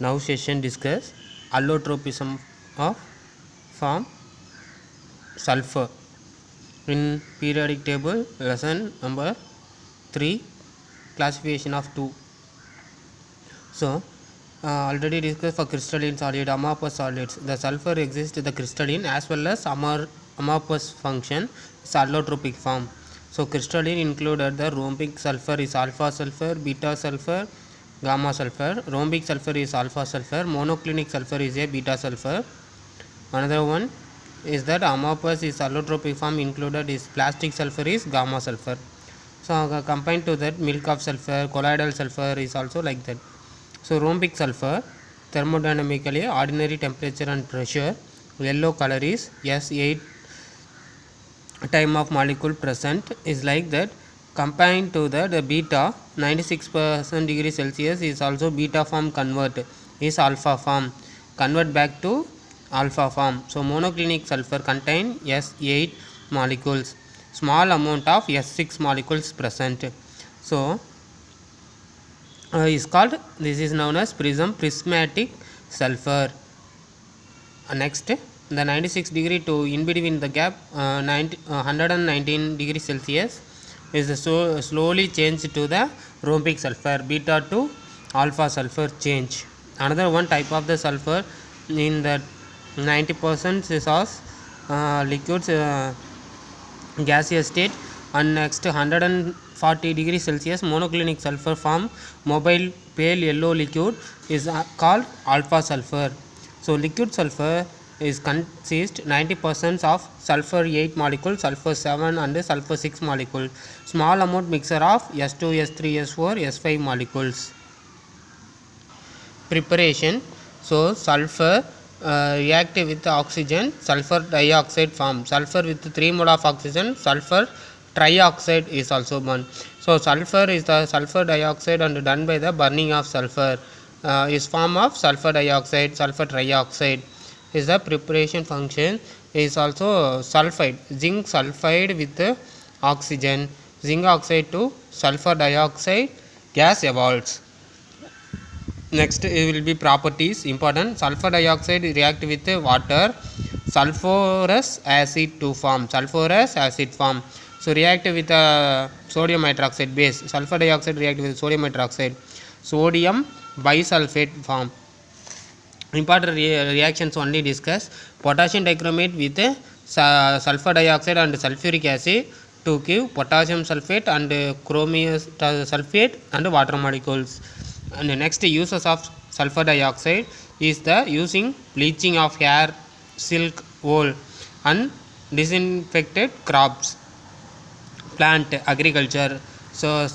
Now session discuss allotropism of form sulfur in periodic table lesson number 3 classification of 2. So already discussed for crystalline solid, amorphous solids. The sulfur exists in the crystalline as well as amorphous function is allotropic form. So crystalline included the rhombic sulfur is alpha sulfur, beta sulfur, gamma sulfur. Rhombic sulfur is alpha sulfur, monoclinic sulfur is a beta sulfur. Another one is that amorphous is allotropic form included is plastic sulfur is gamma sulfur. So combined to that milk of sulfur, colloidal sulfur is also like that. So rhombic sulfur thermodynamically ordinary temperature and pressure, yellow color is S8 time of molecule present is like that. Combined to that the beta 96% degree Celsius is also beta form convert is alpha form convert back to alpha form. So monoclinic sulfur contain S8 molecules, small amount of S6 molecules present. So is called, this is known as prismatic sulfur. Next the 96 degree to in between the gap 119 degree Celsius is so slowly changed to the rhombic sulfur, beta to alpha sulfur change. Another one type of the sulfur in the 90% is as liquids gaseous state, and next 140 degree Celsius monoclinic sulfur form mobile pale yellow liquid is called alpha sulfur. So liquid sulfur is consist 90% of sulfur 8 molecule, sulfur 7 and sulfur 6 molecule, small amount mixture of S2, S3, S4, S5 molecules. Preparation. So sulfur react with oxygen, sulfur dioxide form, sulfur with 3 mole of oxygen, sulfur trioxide is also burned. So sulfur is the sulfur dioxide and done by the burning of sulfur is form of sulfur dioxide, sulfur trioxide is the preparation function is also sulfide, zinc sulfide with oxygen, zinc oxide to sulfur dioxide gas evolves. Next it will be properties important. Sulfur dioxide react with water, sulfurous acid to form sulfurous acid form. So react with sodium hydroxide base, sulfur dioxide react with sodium hydroxide, sodium bisulfate form. Important reactions only discuss. Potassium dichromate with sulfur dioxide and sulfuric acid to give potassium sulfate and chromium sulfate and water molecules. And the next uses of sulfur dioxide is the using bleaching of hair, silk, wool and disinfected crops, plant agriculture. So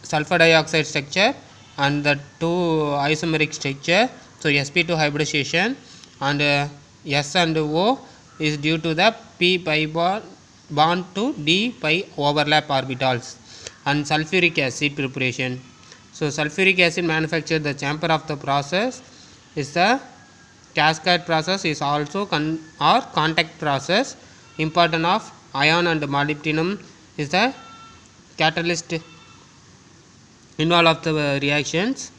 sulfur dioxide structure and the two isomeric structure, so sp2 hybridization and S and O is due to the p pi bond to d pi overlap orbitals, and sulfuric acid preparation. So sulfuric acid manufactured the chamber of the process is the cascade process is also or contact process. Important of iron and molybdenum is the catalyst involved of the reactions.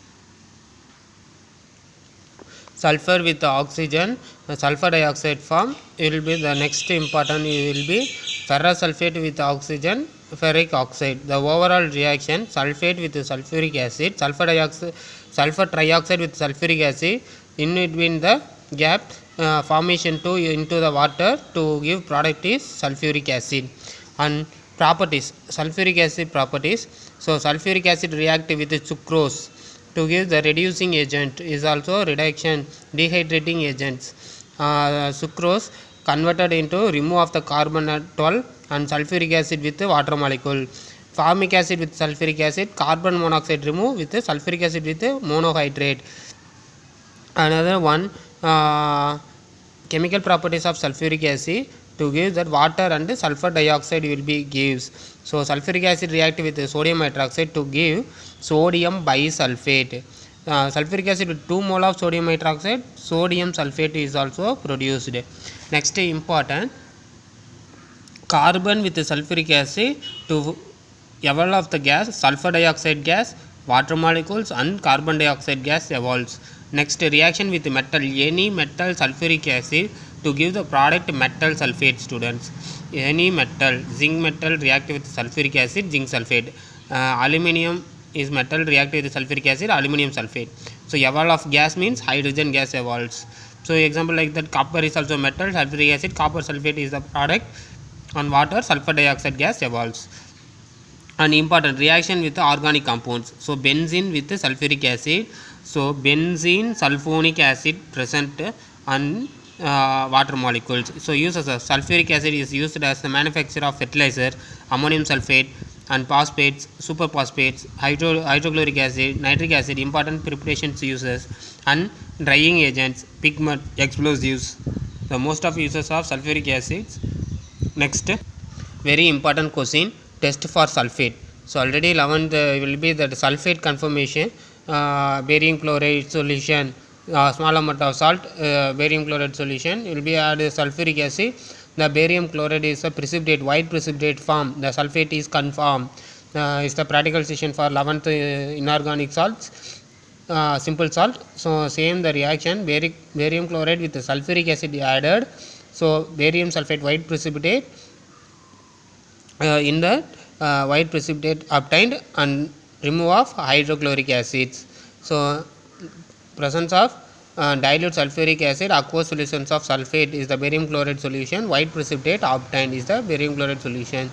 Sulfur with oxygen, sulfur dioxide form, it will be the next important, it will be ferrous sulfate with oxygen, ferric oxide. The overall reaction sulfate with sulfuric acid, sulfur dioxide, sulfur trioxide with sulfuric acid, in between the gap formation to into the water to give product is sulfuric acid. And properties, sulfuric acid properties. So sulfuric acid react with sucrose to give the reducing agent is also reduction dehydrating agents. Sucrose converted into remove of the carbon 12 and sulfuric acid with the water molecule. Formic acid with sulfuric acid, carbon monoxide remove with the sulfuric acid with the monohydrate. Another one chemical properties of sulfuric acid to give that water and sulfur dioxide will be gives. So sulfuric acid react with sodium hydroxide to give sodium bisulfate. Sulfuric acid with 2 mole of sodium hydroxide, sodium sulfate is also produced. Next important, carbon with sulfuric acid to evolve the gas, sulfur dioxide gas, water molecules and carbon dioxide gas evolves. Next, reaction with metal, any metal sulfuric acid to give the product metal sulfate. Students, any metal, zinc metal react with sulfuric acid, zinc sulfate. Aluminium is metal react with sulfuric acid, aluminium sulfate. So evolve of gas means hydrogen gas evolves. So example like that, copper is also metal, sulfuric acid, copper sulfate is the product, on water sulfur dioxide gas evolves. An important reaction with the organic compounds. So benzene with the sulfuric acid. So benzene sulfonic acid present on water molecules. So use as a sulfuric acid is used as the manufacture of fertilizer, ammonium sulfate and phosphates, superphosphates, hydrochloric acid, nitric acid, important preparations uses, and drying agents, pigment, explosives. The most of uses of sulfuric acids. Next, very important question, test for sulfate. So already 11th will be the sulfate conformation, barium chloride solution, small amount of salt, barium chloride solution will be added sulfuric acid. The barium chloride is a precipitate, white precipitate form. The sulfate is conform. Is the practical session for 11th inorganic salts, simple salt. So same the reaction, barium chloride with the sulfuric acid added. So barium sulfate white precipitate, in the white precipitate obtained and remove of hydrochloric acids. So presence of dilute sulfuric acid, aqueous solutions of sulfate is the barium chloride solution, white precipitate obtained is the barium chloride solution.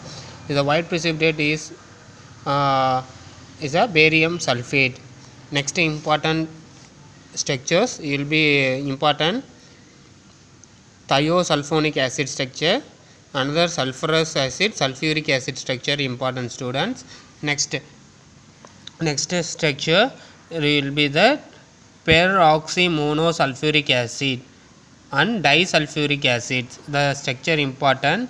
The white precipitate is a barium sulfate. Next important structures will be important, thiosulfonic acid structure, another sulfurous acid, sulfuric acid structure, important students. Next structure will be the peroxymonosulfuric acid and disulfuric acid. The structure important.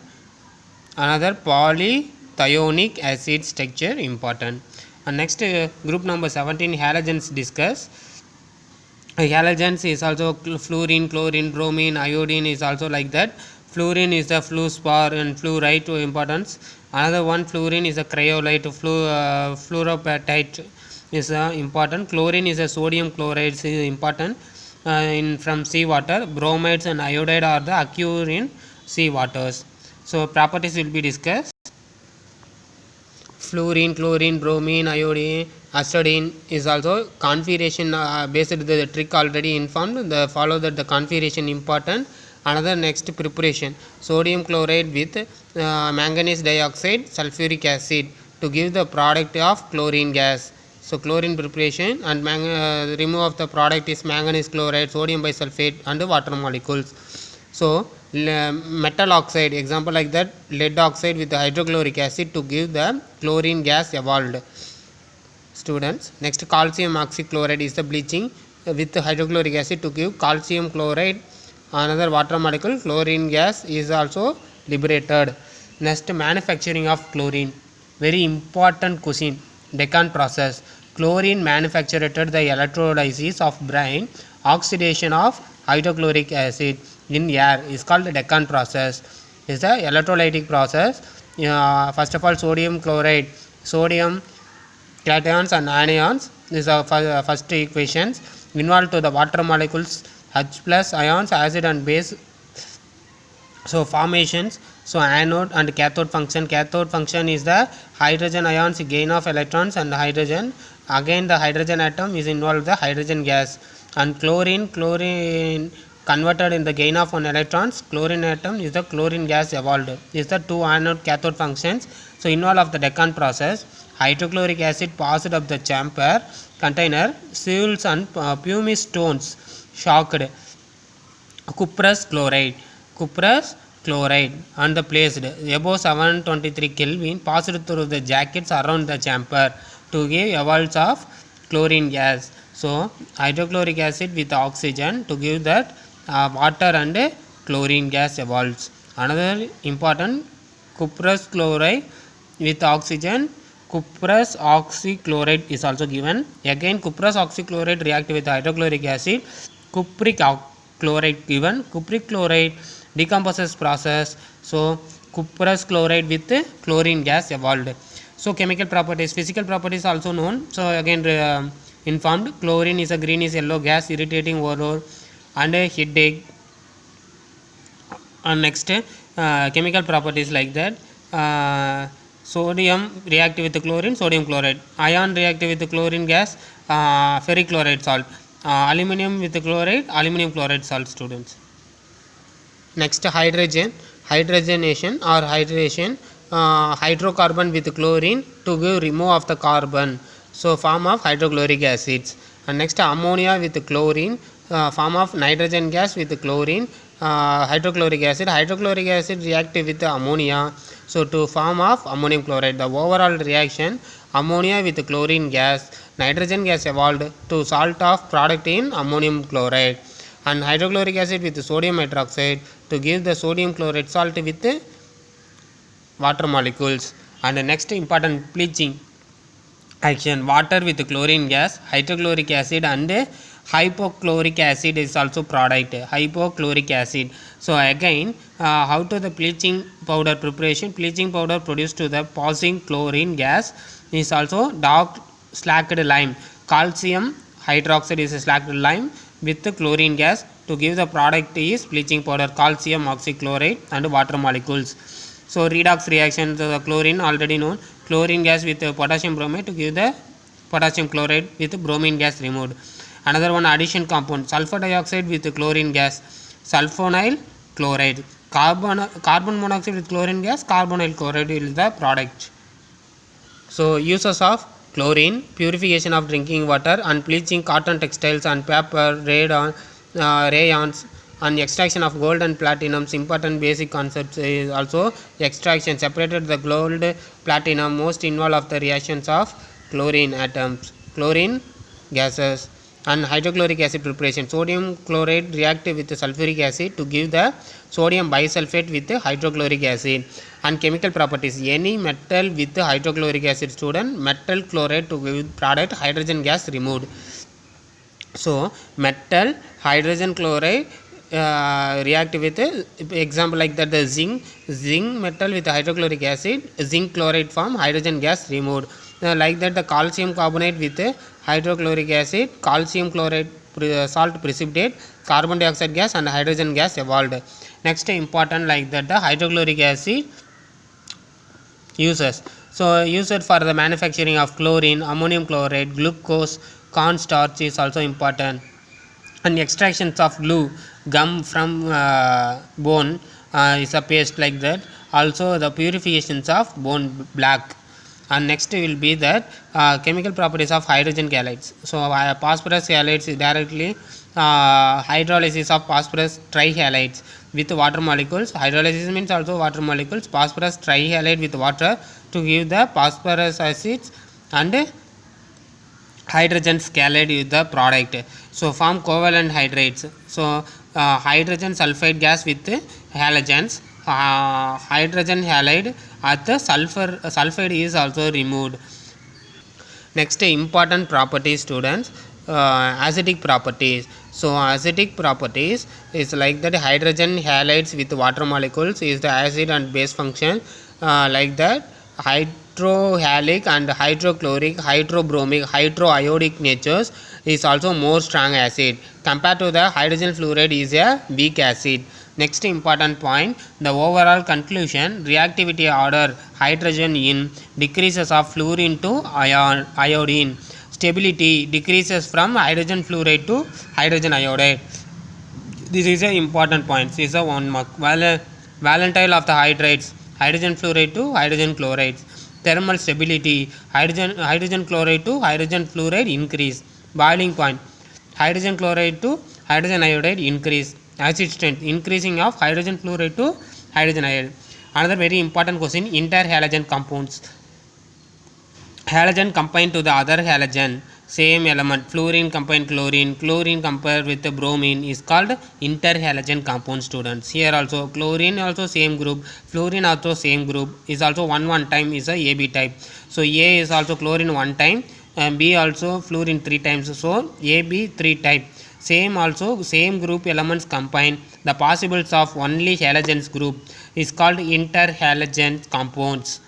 Another polythionic acid structure important. And next group number 17, halogens discuss. Halogens is also fluorine, chlorine, bromine, iodine is also like that. Fluorine is the fluorspar and fluorite to importance. Another one, fluorine is a cryolite, fluoropatite is important. Chlorine is a sodium chloride is important from seawater. Bromides and iodide are the occur in sea waters. So properties will be discussed. Fluorine, chlorine, bromine, iodine, acetylene is also configuration based the trick already informed. The follow that the configuration important. Another next preparation, sodium chloride with manganese dioxide, sulfuric acid to give the product of chlorine gas. So chlorine preparation and remove of the product is manganese chloride, sodium bisulfate and water molecules. So metal oxide, example like that, lead oxide with the hydrochloric acid to give the chlorine gas evolved. Students, next calcium oxychloride is the bleaching with the hydrochloric acid to give calcium chloride, another water molecule, chlorine gas is also liberated. Next, manufacturing of chlorine, very important question, Deccan process. Chlorine manufactured the electrolysis of brine, oxidation of hydrochloric acid in air is called the Deccan process. Is the electrolytic process. First of all, sodium chloride, sodium cations and anions, these are first equations involved to the water molecules, H plus ions, acid and base. So formations, so anode and cathode function. Cathode function is the hydrogen ions gain of electrons and hydrogen, again the hydrogen atom is involved the hydrogen gas, and chlorine converted in the gain of one electrons, chlorine atom is the chlorine gas evolved. Is the two anode cathode functions. So involved of the Deccan process, hydrochloric acid passed up the chamber container, seals and pumice stones shocked, cuprous chloride and the placed above 723 Kelvin passed through the jackets around the chamber to give evolves of chlorine gas. So hydrochloric acid with oxygen to give that water and chlorine gas evolves. Another important, cuprous chloride with oxygen, cuprous oxychloride is also given. Again cuprous oxychloride react with hydrochloric acid, cupric chloride given. Cupric chloride decomposes process, so cuprous chloride with chlorine gas evolved. So chemical properties, physical properties also known. So again informed. Chlorine is a greenish yellow gas, irritating odor and a headache. Next, chemical properties like that. Sodium reactive with chlorine, sodium chloride. Ion reactive with chlorine gas, ferric chloride salt. Aluminum with chloride, aluminum chloride salt, students. Next, hydrogen, hydrogenation or hydration, hydrocarbon with chlorine to give remove of the carbon, so form of hydrochloric acids. And next, ammonia with chlorine, form of nitrogen gas with chlorine, hydrochloric acid. Hydrochloric acid reactive with ammonia, so to form of ammonium chloride. The overall reaction, ammonia with chlorine gas, nitrogen gas evolved to salt of product in ammonium chloride, and hydrochloric acid with sodium hydroxide to give the sodium chloride salt with water molecules. And the next important bleaching action, water with chlorine gas, hydrochloric acid and hypochloric acid is also product, hypochloric acid. So again, how to the bleaching powder preparation, bleaching powder produced to the passing chlorine gas is also dark slacked lime, calcium hydroxide is a slacked lime with the chlorine gas to give the product is bleaching powder, calcium oxychloride and water molecules. So redox reaction, the chlorine already known, chlorine gas with potassium bromide to give the potassium chloride with bromine gas removed. Another one, addition compound, sulfur dioxide with chlorine gas, sulfonyl chloride. Carbon monoxide with chlorine gas, carbonyl chloride is the product. So uses of chlorine, purification of drinking water and bleaching cotton textiles and paper, rayons, and extraction of gold and platinum. Important basic concepts is also extraction, separated the gold, platinum, most involved of the reactions of chlorine atoms, chlorine gases, and hydrochloric acid preparation. Sodium chloride reactive with sulfuric acid to give the sodium bisulfate with hydrochloric acid. And chemical properties, any metal with hydrochloric acid, student, metal chloride to give product hydrogen gas removed. So metal hydrogen chloride react with example like that, the zinc metal with hydrochloric acid, zinc chloride form, hydrogen gas removed. Like that, the calcium carbonate with hydrochloric acid, calcium chloride salt precipitate, carbon dioxide gas and hydrogen gas evolved. Next important like that, the hydrochloric acid uses. So used for the manufacturing of chlorine, ammonium chloride, glucose, corn starch is also important. And extractions of glue, gum from bone is a paste like that. Also the purifications of bone black. And next will be that chemical properties of hydrogen halides. So phosphorus halides is directly hydrolysis of phosphorus trihalides with water molecules. Hydrolysis means also water molecules. Phosphorus trihalide with water to give the phosphorus acids and hydrogen scalide with the product. So form covalent hydrates. So hydrogen sulfide gas with halogens, hydrogen halide at the sulfide is also removed. Next important properties, students, acidic properties. So acidic properties is like that, hydrogen halides with water molecules is the acid and base function, like that hydrohalic and hydrochloric, hydrobromic, hydroiodic natures is also more strong acid compared to the hydrogen fluoride is a weak acid. Next important point, the overall conclusion, reactivity order, hydrogen in decreases of fluorine to iodine, stability decreases from hydrogen fluoride to hydrogen iodide. This is an important point. This is a 1 mark. Volatile of the hydrates, hydrogen fluoride to hydrogen chloride. Thermal stability, hydrogen chloride to hydrogen fluoride increase. Boiling point, hydrogen chloride to hydrogen iodide increase. Acid strength, increasing of hydrogen fluoride to hydrogen iodide. Another very important question, interhalogen compounds. Halogen combined to the other halogen, same element, fluorine combined chlorine, chlorine compared with the bromine is called interhalogen compound, students. Here also chlorine also same group, fluorine also same group, is also 1 time is a AB type. So A is also chlorine 1 time and B also fluorine 3 times. So AB 3 type. Same also same group elements combined. The possibles of only halogens group is called interhalogen compounds.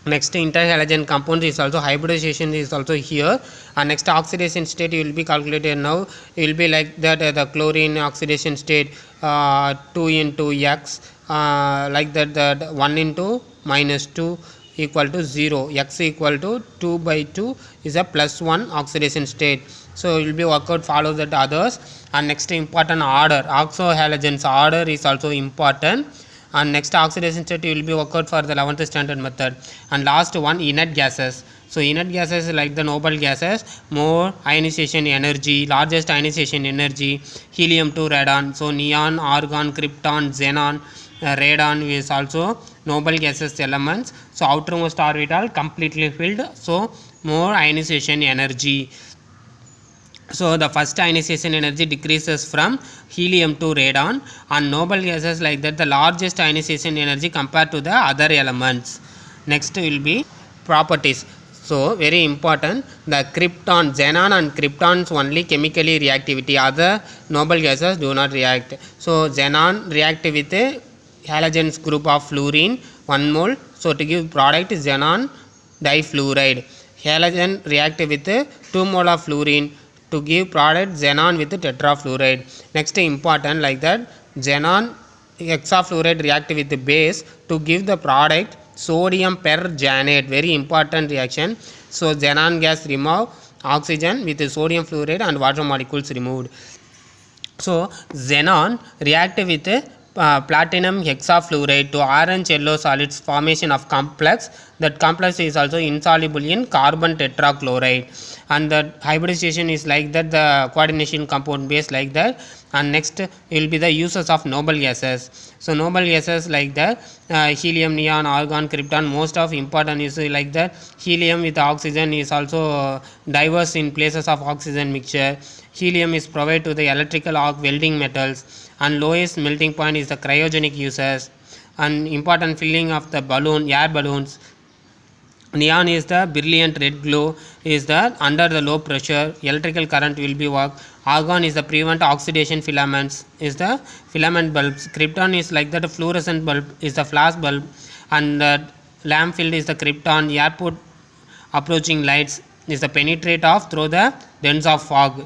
Next, interhalogen compounds is also hybridization is also here, and next oxidation state you will be calculated. Now it will be like that, the chlorine oxidation state 2 into x, like that 1 into minus 2 equal to 0, x equal to 2 by 2 is a plus 1 oxidation state. So you will be work out, follow that others. And next important order, oxohalogens order is also important. And next oxidation state will be worked out for the 11th standard method. And last one, inert gases. So inert gases like the noble gases, more ionization energy, largest ionization energy, helium 2 radon. So neon, argon, krypton, xenon, radon is also noble gases elements. So outermost orbital completely filled, so more ionization energy. So the first ionization energy decreases from helium to radon, and noble gases like that the largest ionization energy compared to the other elements. Next will be properties. So very important, the krypton, xenon and kryptons only chemically reactivity, other noble gases do not react. So xenon react with a halogens group of fluorine 1 mole, so to give product xenon difluoride. Halogen react with 2 mole of fluorine to give product xenon with tetrafluoride. Next important like that, xenon hexafluoride react with the base to give the product sodium perjanate, very important reaction. So xenon gas remove oxygen with the sodium fluoride and water molecules removed. So xenon react with platinum hexafluoride to orange yellow solids formation of complex. That complex is also insoluble in carbon tetrachloride, and the hybridization is like that, the coordination compound base like that. And next will be the uses of noble gases. So noble gases like that, helium, neon, argon, krypton, most of important is like that. Helium with oxygen is also diverse in places of oxygen mixture. Helium is provided to the electrical arc welding metals, and lowest melting point is the cryogenic uses, and important filling of the balloon, air balloons. Neon is the brilliant red glow, is the under the low pressure electrical current will be work. Argon is the prevent oxidation filaments, is the filament bulbs. Krypton is like that, fluorescent bulb is the flash bulb, and the lamp filled is the krypton. Airport approaching lights is the penetrate of through the dense of fog.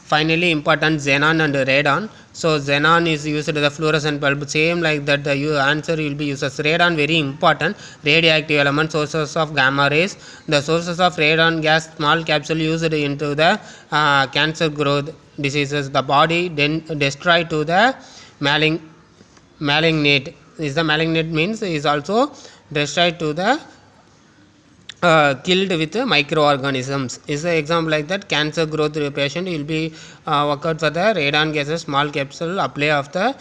Finally important, xenon and radon. So xenon is used as the fluorescent bulb, same like that the answer will be used as radon, very important radioactive element, sources of gamma rays. The sources of radon gas small capsule used into the cancer growth diseases. The body then destroy to the malignate, is the malignate means is also destroyed to the killed with microorganisms, is the example like that. Cancer growth patient will be work out for the radon gases small capsule apply of the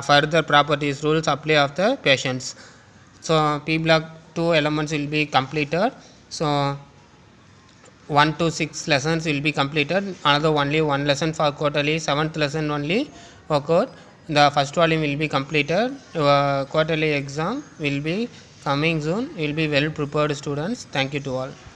further properties rules apply of the patients. So P block 2 elements will be completed. So 1 to 6 lessons will be completed, another only one lesson for quarterly, 7th lesson only work out. The first volume will be completed. Quarterly exam will be coming soon. Will be well prepared students. Thank you to all.